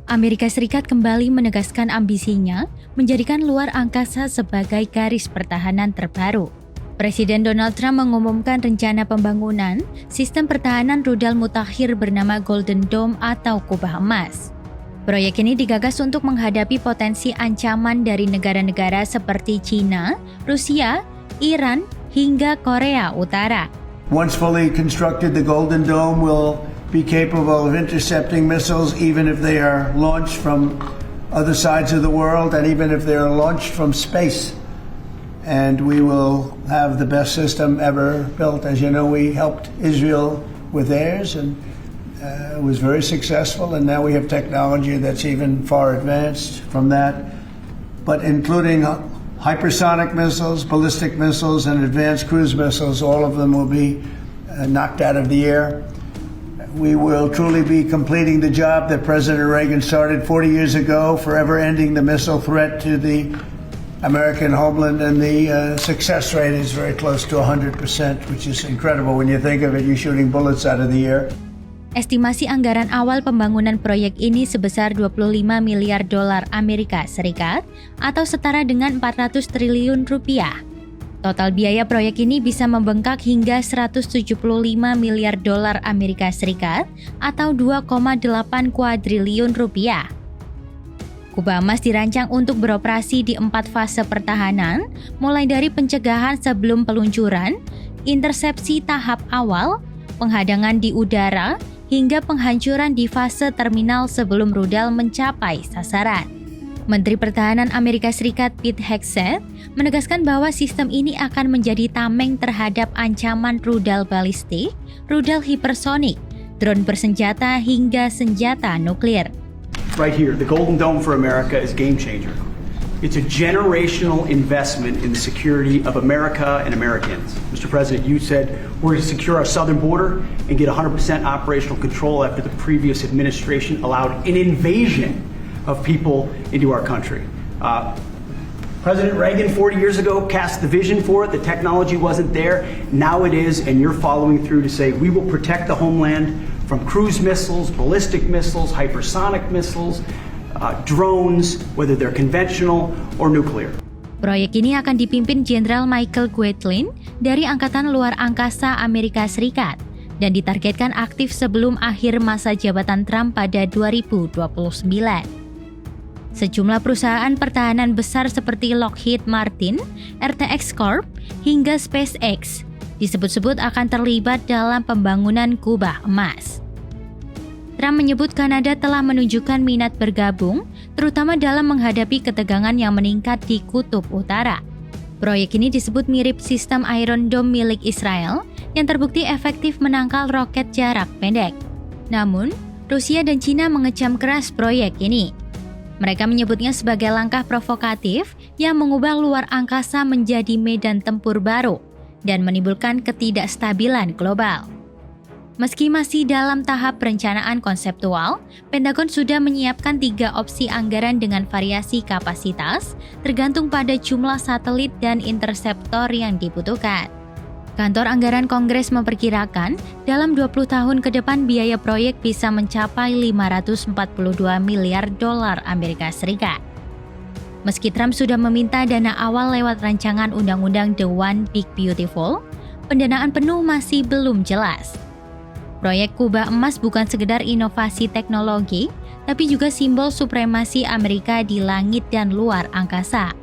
Amerika Serikat kembali menegaskan ambisinya menjadikan luar angkasa sebagai garis pertahanan terbaru. Presiden Donald Trump mengumumkan rencana pembangunan sistem pertahanan rudal mutakhir bernama Golden Dome atau kubah emas. Proyek ini digagas untuk menghadapi potensi ancaman dari negara-negara seperti China, Rusia, Iran, hingga Korea Utara. Once fully constructed, the Golden Dome will be capable of intercepting missiles even if they are launched from other sides of the world and even if they are launched from space. And we will have the best system ever built. As you know, we helped Israel with theirs and it was very successful, and now we have technology that's even far advanced from that, but including hypersonic missiles, ballistic missiles, and advanced cruise missiles. All of them will be knocked out of the air. We will truly be completing the job that President Reagan started 40 years ago, forever ending the missile threat to the American homeland, and the success rate is very close to 100%, which is incredible when you think of it, you're shooting bullets out of the air. Estimasi anggaran awal pembangunan proyek ini sebesar 25 miliar dolar Amerika Serikat atau setara dengan 400 triliun rupiah. Total biaya proyek ini bisa membengkak hingga 175 miliar dolar Amerika Serikat atau 2,8 kuadriliun rupiah. Kubah emas dirancang untuk beroperasi di 4 fase pertahanan, mulai dari pencegahan sebelum peluncuran, intersepsi tahap awal, penghadangan di udara, hingga penghancuran di fase terminal sebelum rudal mencapai sasaran. Menteri Pertahanan Amerika Serikat Pete Hegseth menegaskan bahwa sistem ini akan menjadi tameng terhadap ancaman rudal balistik, rudal hipersonik, drone bersenjata hingga senjata nuklir. Right here, the Golden Dome for America is game changer. It's a generational investment in the security of America and Americans. Mr. President, you said we're going to secure our southern border and get 100% operational control after the previous administration allowed an invasion of people into our country. President Reagan 40 years ago cast the vision for it. The technology wasn't there. Now it is, and you're following through to say we will protect the homeland from cruise missiles, ballistic missiles, hypersonic missiles, drones, whether they're conventional or nuclear. Proyek ini akan dipimpin Jenderal Michael Gwethlin dari Angkatan Luar Angkasa Amerika Serikat dan ditargetkan aktif sebelum akhir masa jabatan Trump pada 2029. Sejumlah perusahaan pertahanan besar seperti Lockheed Martin, RTX Corp, hingga SpaceX disebut-sebut akan terlibat dalam pembangunan kubah emas. Trump menyebut Kanada telah menunjukkan minat bergabung, terutama dalam menghadapi ketegangan yang meningkat di Kutub Utara. Proyek ini disebut mirip sistem Iron Dome milik Israel yang terbukti efektif menangkal roket jarak pendek. Namun, Rusia dan China mengecam keras proyek ini. Mereka menyebutnya sebagai langkah provokatif yang mengubah luar angkasa menjadi medan tempur baru dan menimbulkan ketidakstabilan global. Meski masih dalam tahap perencanaan konseptual, Pentagon sudah menyiapkan 3 opsi anggaran dengan variasi kapasitas, tergantung pada jumlah satelit dan interseptor yang dibutuhkan. Kantor Anggaran Kongres memperkirakan dalam 20 tahun ke depan biaya proyek bisa mencapai 542 miliar dolar Amerika Serikat. Meski Trump sudah meminta dana awal lewat rancangan undang-undang The One Big Beautiful, pendanaan penuh masih belum jelas. Proyek kubah emas bukan sekedar inovasi teknologi, tapi juga simbol supremasi Amerika di langit dan luar angkasa.